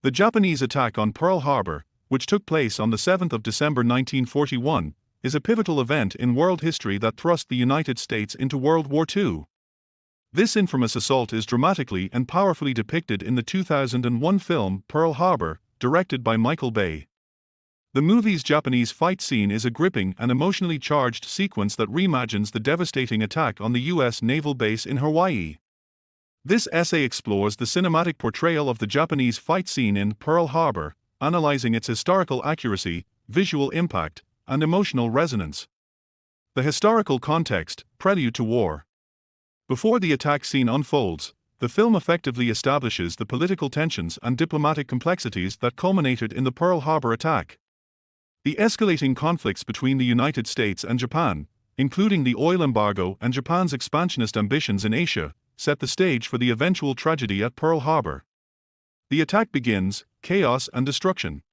The Japanese attack on Pearl Harbor, which took place on the 7th of December 1941, is a pivotal event in world history that thrust the United States into World War II. This infamous assault is dramatically and powerfully depicted in the 2001 film Pearl Harbor, directed by Michael Bay. The movie's Japanese fight scene is a gripping and emotionally charged sequence that reimagines the devastating attack on the U.S. naval base in Hawaii. This essay explores the cinematic portrayal of the Japanese fight scene in Pearl Harbor, analyzing its historical accuracy, visual impact, and emotional resonance. The historical context, prelude to war. Before the attack scene unfolds, the film effectively establishes the political tensions and diplomatic complexities that culminated in the Pearl Harbor attack. The escalating conflicts between the United States and Japan, including the oil embargo and Japan's expansionist ambitions in Asia, set the stage for the eventual tragedy at Pearl Harbor. The attack begins, chaos and destruction.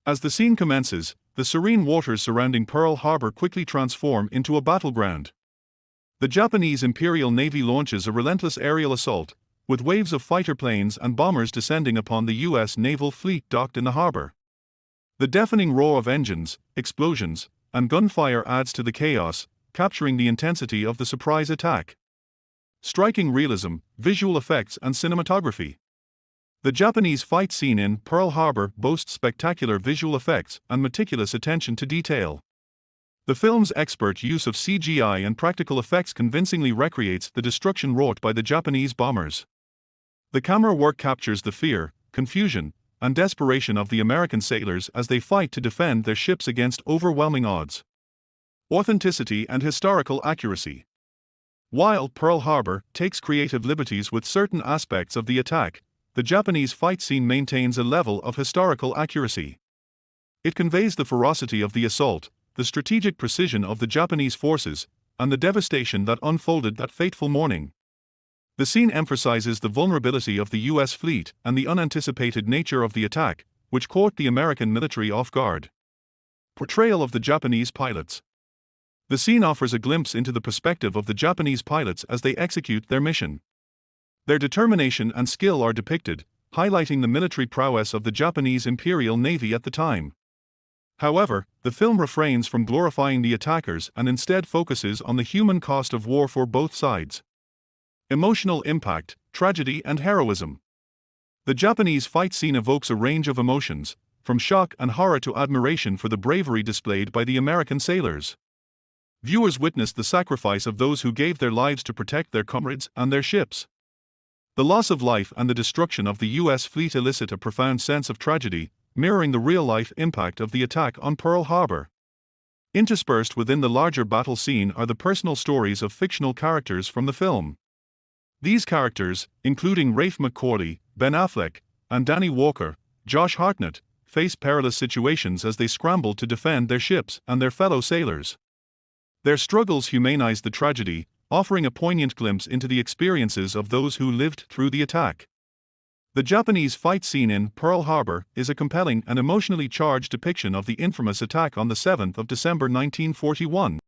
As the scene commences, the serene waters surrounding Pearl Harbor quickly transform into a battleground. The Japanese Imperial Navy launches a relentless aerial assault, with waves of fighter planes and bombers descending upon the U.S. naval fleet docked in the harbor. The deafening roar of engines, explosions, and gunfire adds to the chaos, capturing the intensity of the surprise attack. Striking realism, visual effects and cinematography. The Japanese fight scene in Pearl Harbor boasts spectacular visual effects and meticulous attention to detail. The film's expert use of CGI and practical effects convincingly recreates the destruction wrought by the Japanese bombers. The camera work captures the fear, confusion, and desperation of the American sailors as they fight to defend their ships against overwhelming odds. Authenticity and historical accuracy. While Pearl Harbor takes creative liberties with certain aspects of the attack, the Japanese fight scene maintains a level of historical accuracy. It conveys the ferocity of the assault, the strategic precision of the Japanese forces, and the devastation that unfolded that fateful morning. The scene emphasizes the vulnerability of the U.S. fleet and the unanticipated nature of the attack, which caught the American military off guard. Portrayal of the Japanese pilots. The scene offers a glimpse into the perspective of the Japanese pilots as they execute their mission. Their determination and skill are depicted, highlighting the military prowess of the Japanese Imperial Navy at the time. However, the film refrains from glorifying the attackers and instead focuses on the human cost of war for both sides. Emotional impact, tragedy and heroism. The Japanese fight scene evokes a range of emotions, from shock and horror to admiration for the bravery displayed by the American sailors. Viewers witness the sacrifice of those who gave their lives to protect their comrades and their ships. The loss of life and the destruction of the U.S. fleet elicit a profound sense of tragedy, mirroring the real-life impact of the attack on Pearl Harbor. Interspersed within the larger battle scene are the personal stories of fictional characters from the film. These characters, including Rafe McCawley, Ben Affleck, and Danny Walker, Josh Hartnett, face perilous situations as they scramble to defend their ships and their fellow sailors. Their struggles humanize the tragedy, offering a poignant glimpse into the experiences of those who lived through the attack. The Japanese fight scene in Pearl Harbor is a compelling and emotionally charged depiction of the infamous attack on the 7th of December 1941.